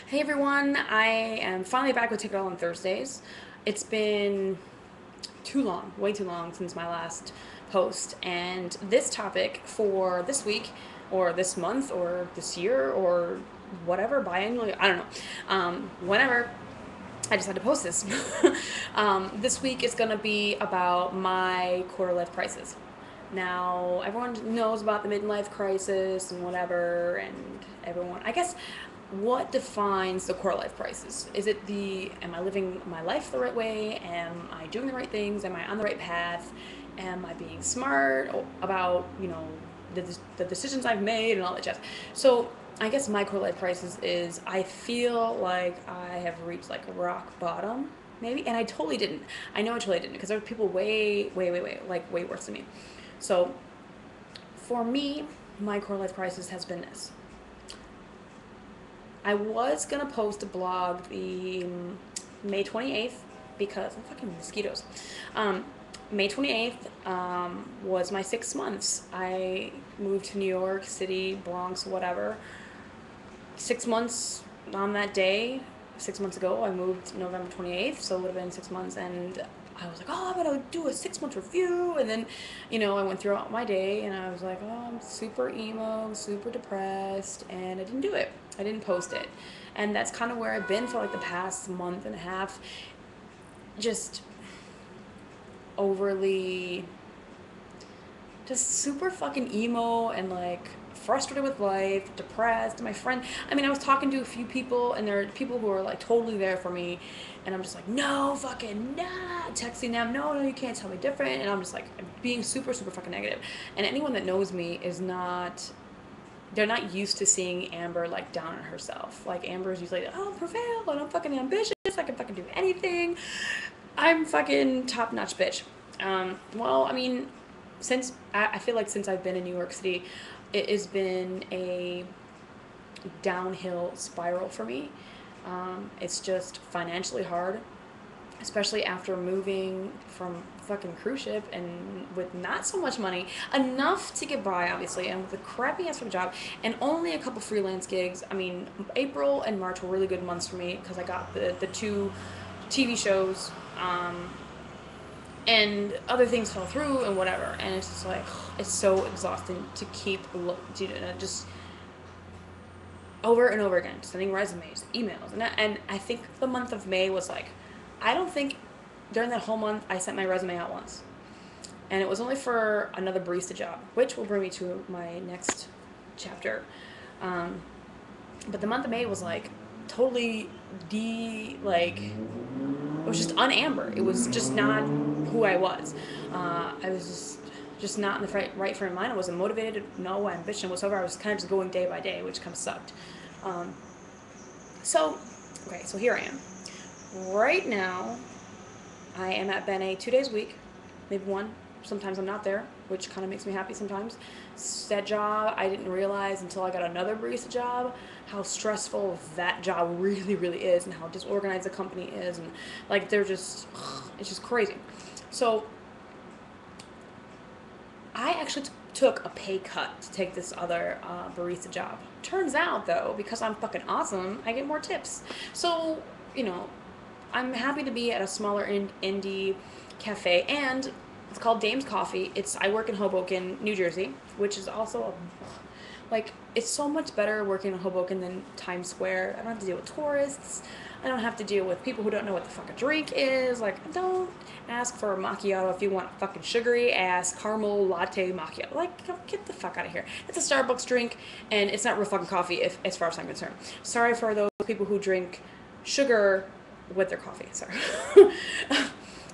Hey everyone, I am finally back with Take It All on Thursdays. It's been too long, way too long since my last post, and this topic for this week, or this month, or this year, or whatever, biannually, I don't know, whenever, I just had to post this. This week is going to be about my quarter life crisis. Now, everyone knows about the midlife crisis and whatever, and everyone, I guess, what defines the quarter life crisis? Is it am I living my life the right way? Am I doing the right things? Am I on the right path? Am I being smart about, the decisions I've made and all that jazz? So, I guess my quarter life crisis is I feel like I have reached like a rock bottom, maybe, and I totally didn't. I know I totally didn't because there were people way, way, way, way, like way worse than me. So for me, my core life crisis has been this. I was gonna post a blog the May 28th because I'm fucking mosquitoes. May 28th was my 6 months. I moved to New York City, Bronx, whatever. 6 months on that day, 6 months ago, I moved November 28th, so it would have been 6 months, and I was like, oh, I'm gonna do a 6 month review, and then, I went throughout my day, and I was like, oh, I'm super emo, super depressed, and I didn't do it. I didn't post it, and that's kind of where I've been for like the past month and a half, just overly, just super fucking emo and like frustrated with life, depressed. My friend, I mean, I was talking to a few people, and there are people who are like totally there for me, and I'm just like, no, fucking nah, texting them, no, no, you can't tell me different, and I'm just like being super, super fucking negative. And anyone that knows me is not. They're not used to seeing Amber like down on herself. Like Amber is usually, oh, I'm prevailed, and I'm fucking ambitious. I can fucking do anything. I'm fucking top notch bitch. Well, I mean, since I feel like since I've been in New York City, it has been a downhill spiral for me. It's just financially hard, especially after moving from fucking cruise ship and with not so much money, enough to get by, obviously, and with a crappy ass job and only a couple freelance gigs. I mean, April and March were really good months for me because I got the two TV shows. And other things fell through and whatever, and it's just like it's so exhausting to keep just over and over again sending resumes, emails, and I think the month of May was like, I don't think during that whole month I sent my resume out once, and it was only for another barista job, which will bring me to my next chapter. um, but the month of May was like totally it was just unamber. It was just not who I was. I was just not in the right frame of mind. I wasn't motivated, no ambition whatsoever. I was kind of just going day by day, which kind of sucked. Um, so, okay, so here I am. Right now, I am at bene 2 days a week, maybe one. Sometimes I'm not there, which kind of makes me happy sometimes. That job, I didn't realize until I got another barista job how stressful that job really, really is, and how disorganized the company is, and like it's just crazy. So I actually took a pay cut to take this other barista job. Turns out, though, because I'm fucking awesome, I get more tips. So, you know, I'm happy to be at a smaller indie cafe, and it's called Dame's Coffee. I work in Hoboken, New Jersey, which is also like it's so much better working in Hoboken than Times Square. I don't have to deal with tourists. I don't have to deal with people who don't know what the fuck a drink is. Like, don't ask for a macchiato if you want fucking sugary ass caramel latte macchiato. Like, get the fuck out of here. It's a Starbucks drink, and it's not real fucking coffee, as far as I'm concerned. Sorry for those people who drink sugar with their coffee. Sorry.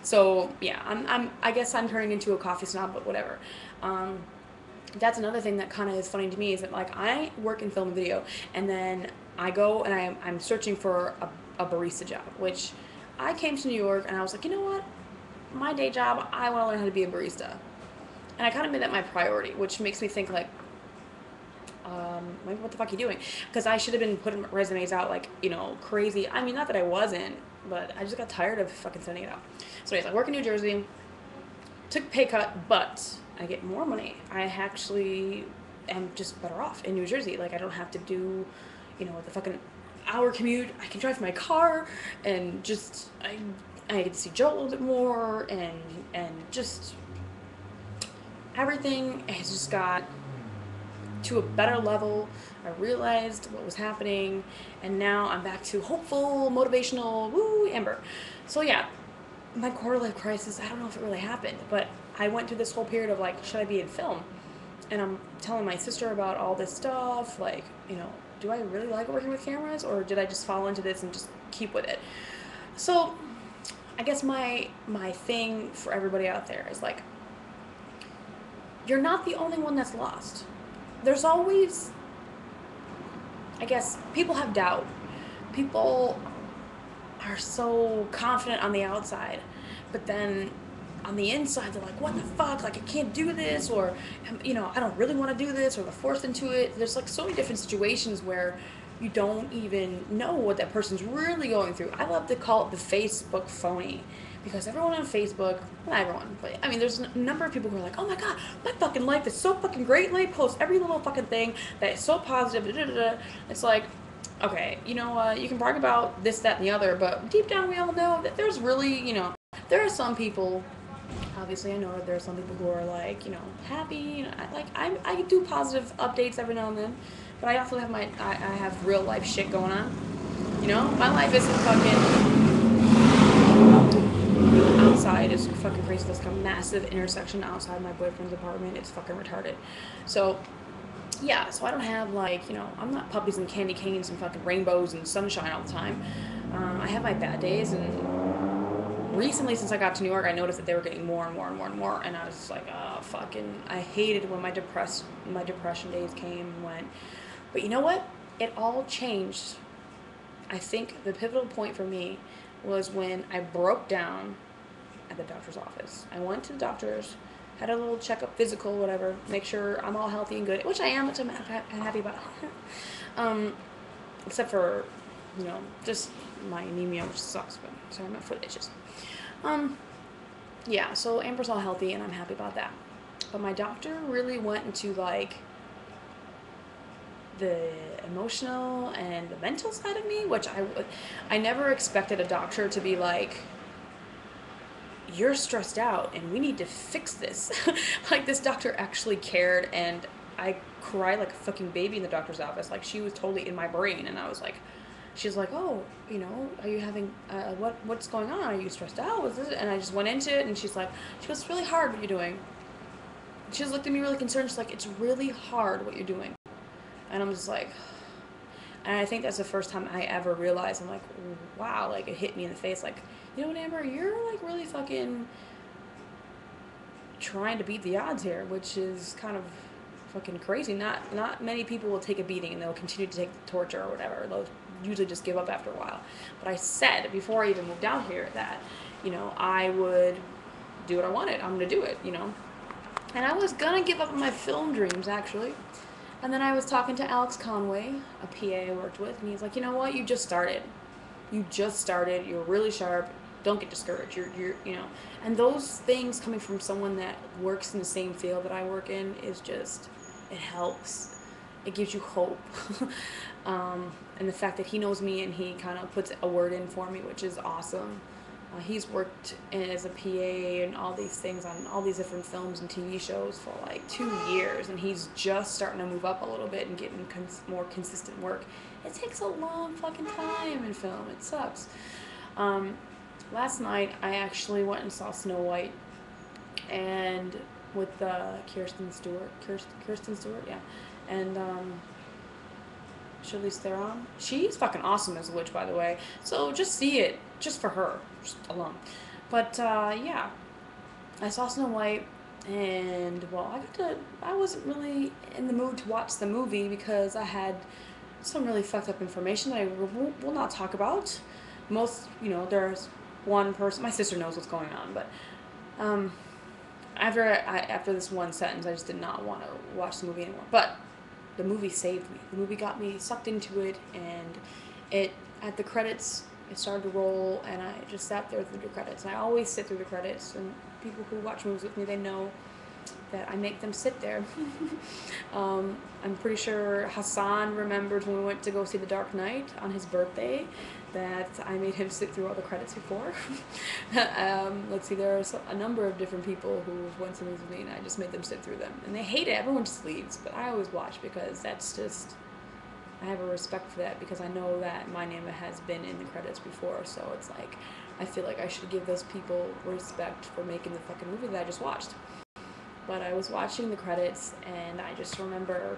So yeah, I guess I'm turning into a coffee snob, but whatever. That's another thing that kind of is funny to me is that like I work in film and video, and then I go and I'm searching for a barista job, which I came to New York and I was like, you know what, my day job, I want to learn how to be a barista, and I kind of made that my priority, which makes me think like, like, what the fuck are you doing? Because I should have been putting resumes out like, crazy. I mean, not that I wasn't, but I just got tired of fucking sending it out. So anyways, I work in New Jersey, took a pay cut, but I get more money. I actually am just better off in New Jersey. Like, I don't have to do, the fucking, hour commute. I can drive my car, and just I get to see Joe a little bit more, and just everything has just got to a better level. I realized what was happening, and now I'm back to hopeful, motivational, woo, Amber. So yeah, my quarter life crisis, I don't know if it really happened, but I went through this whole period of like, should I be in film? And I'm telling my sister about all this stuff, like, do I really like working with cameras, or did I just fall into this and just keep with it? So I guess my thing for everybody out there is like, you're not the only one that's lost. There's always, I guess, people have doubt. People are so confident on the outside, but then on the inside they're like, what the fuck, like I can't do this, or I don't really want to do this, or they're forced into it. There's like so many different situations where you don't even know what that person's really going through. I love to call it the Facebook phony, because everyone on Facebook, not everyone, but I mean, there's a number of people who are like, oh my god, my fucking life is so fucking great, and they post every little fucking thing that is so positive. Da, da, da. It's like, okay, you can brag about this, that, and the other, but deep down we all know that there's really, there are some people. Obviously, I know that there are some people who are like, happy. I do positive updates every now and then, but I also have I have real life shit going on. My life isn't fucking. Outside is fucking crazy. There's like a massive intersection outside my boyfriend's apartment. It's fucking retarded. So, yeah, so I don't have like, I'm not puppies and candy canes and fucking rainbows and sunshine all the time. I have my bad days, and recently since I got to New York, I noticed that they were getting more and more and more and more, and I was just like, oh, fucking, I hated when my depression days came and went. But you know what? It all changed. I think the pivotal point for me was when I broke down at the doctor's office. I went to the doctor's, had a little checkup, physical, whatever, make sure I'm all healthy and good, which I am, which I'm happy about. Except for, just my anemia, which sucks, but sorry, my foot itches. Yeah, so Amber's all healthy, and I'm happy about that. But my doctor really went into, like, the emotional and the mental side of me, which I never expected a doctor to be like, you're stressed out and we need to fix this. Like, this doctor actually cared, and I cried like a fucking baby in the doctor's office. Like, she was totally in my brain, and I was like, she's like, oh, are you having, what's going on? Are you stressed out? What's this? And I just went into it, and she goes, it's really hard what you're doing. She just looked at me really concerned. She's like, it's really hard what you're doing. And I'm just like, and I think that's the first time I ever realized, I'm like, wow, like, it hit me in the face, like, you know what, Amber, you're like really fucking trying to beat the odds here, which is kind of fucking crazy. Not many people will take a beating and they'll continue to take the torture or whatever. They'll usually just give up after a while. But I said before I even moved down here that, I would do what I wanted. I'm gonna do it, And I was gonna give up on my film dreams, actually. And then I was talking to Alex Conway, a PA I worked with, and he's like, you know what, you just started. You're really sharp. Don't get discouraged. You're and those things coming from someone that works in the same field that I work in is just, it helps. It gives you hope. And the fact that he knows me and he kind of puts a word in for me, which is awesome. He's worked as a PA and all these things on all these different films and TV shows for like 2 years, and he's just starting to move up a little bit and getting more consistent work. It takes a long fucking time in film. It sucks. Last night I actually went and saw Snow White, and with Kirsten Stewart, yeah, and Charlize Theron. She's fucking awesome as a witch, by the way. So just see it, just for her, just alone. But yeah, I saw Snow White, and well, I wasn't really in the mood to watch the movie because I had some really fucked up information that I will not talk about. There's one person, my sister knows what's going on, but after this one sentence, I just did not want to watch the movie anymore. But the movie saved me. The movie got me sucked into it, and at the credits, it started to roll, and I just sat there through the credits. And I always sit through the credits, and people who watch movies with me, they know that I make them sit there. I'm pretty sure Hassan remembers when we went to go see The Dark Knight on his birthday that I made him sit through all the credits before. Let's see, there are a number of different people who went to movies with me, and I just made them sit through them. And they hate it. Everyone just leaves, but I always watch because that's just, I have a respect for that because I know that my name has been in the credits before, so it's like, I feel like I should give those people respect for making the fucking movie that I just watched. But I was watching the credits, and I just remember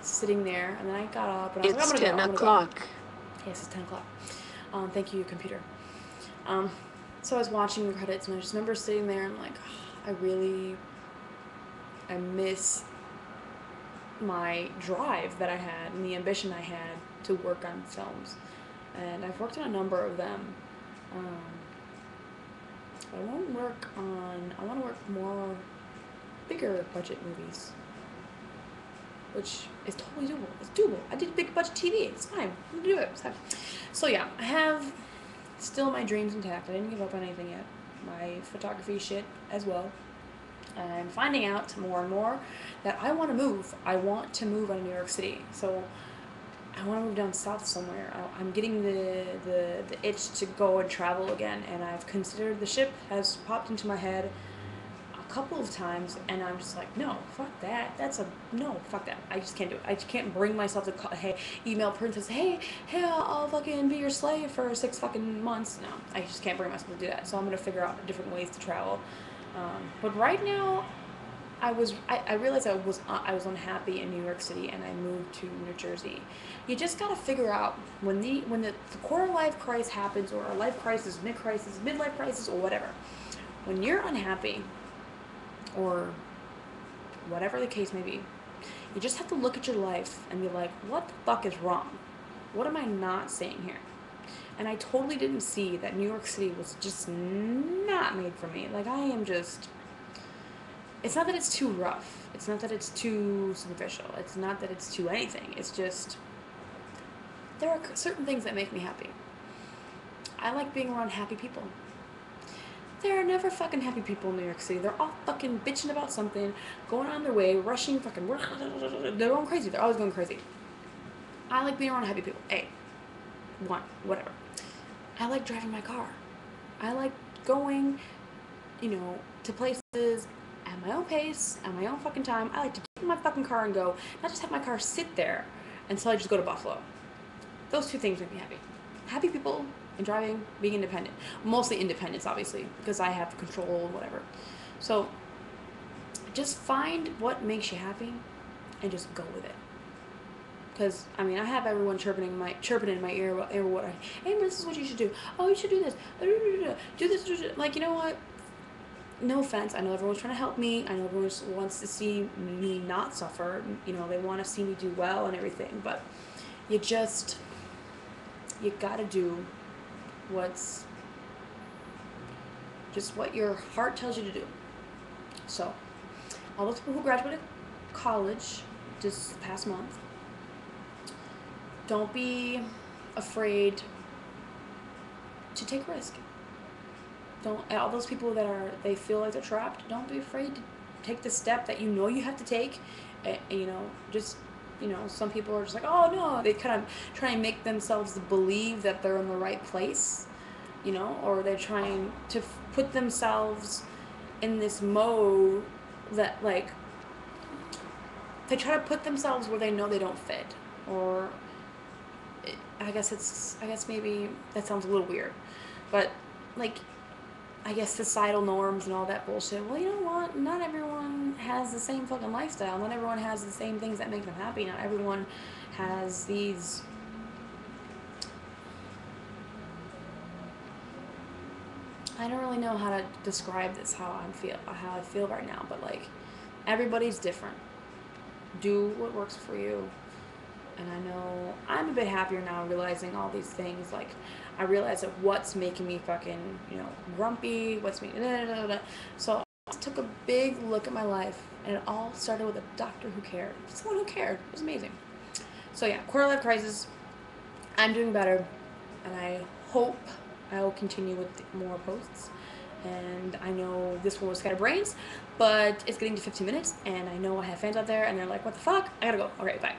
sitting there, and then I got up, and I was like, I'm gonna go. It's 10 o'clock. Yes, it's 10 o'clock. Thank you, computer. So I was watching the credits, and I just remember sitting there, and I'm like, oh, I miss my drive that I had and the ambition I had to work on films. And I've worked on a number of them. I want to work more bigger budget movies, which is totally doable. It's doable. I did big budget TV. It's fine. I'm gonna do it. It's fine. So yeah, I have still my dreams intact. I didn't give up on anything yet. My photography shit as well. I'm finding out more and more that I want to move. I want to move out of New York City. So I want to move down south somewhere. I'm getting the itch to go and travel again, and I've considered, the ship has popped into my head a couple of times, and I'm just like, no, fuck that. No, fuck that. I just can't do it. I just can't bring myself to call, email Princess, hey, I'll fucking be your slave for 6 fucking months. No, I just can't bring myself to do that. So I'm going to figure out different ways to travel. But right now, I realized I was unhappy in New York City, and I moved to New Jersey. You just gotta figure out when the quarter life crisis happens, or a life crisis, midlife crisis, or whatever. When you're unhappy, or whatever the case may be, you just have to look at your life and be like, what the fuck is wrong? What am I not seeing here? And I totally didn't see that New York City was just not made for me. Like, I am just... It's not that it's too rough. It's not that it's too superficial. It's not that it's too anything. It's just... There are certain things that make me happy. I like being around happy people. There are never fucking happy people in New York City. They're all fucking bitching about something, going on their way, rushing, fucking... They're going crazy. They're always going crazy. I like being around happy people. Whatever. I like driving my car. I like going, to places at my own pace, at my own fucking time. I like to get in my fucking car and go, not just have my car sit there until I just go to Buffalo. Those two things make me happy. Happy people and driving, being independent. Mostly independence, obviously, because I have control, whatever. So, just find what makes you happy and just go with it. Because, I have everyone chirping in my ear what hey, this is what you should do. Oh, you should do this. Do this. Like, you know what? No offense. I know everyone's trying to help me. I know everyone just wants to see me not suffer. They want to see me do well and everything. But you gotta do what your heart tells you to do. So, all those people who graduated college this past month, don't be afraid to take a risk. All those people they feel like they're trapped, don't be afraid to take the step that you have to take. Some people are just like, oh no, they kind of try and make themselves believe that they're in the right place, or they're trying to put themselves in this mode that, like, they try to put themselves where they know they don't fit, or I guess maybe that sounds a little weird, but, like, I guess societal norms and all that bullshit. Well, you know what? Not everyone has the same fucking lifestyle. Not everyone has the same things that make them happy. Not everyone has these... I don't really know how to describe this, how I feel right now, but, like, everybody's different. Do what works for you. And I know I'm a bit happier now realizing all these things. Like, I realize that what's making me fucking, grumpy, what's making... So I took a big look at my life, and it all started with a doctor who cared. Someone who cared. It was amazing. So yeah, quarter life crisis. I'm doing better, and I hope I will continue with more posts. And I know this one was Scatterbrains, but it's getting to 15 minutes, and I know I have fans out there, and they're like, what the fuck? I gotta go. All right, bye.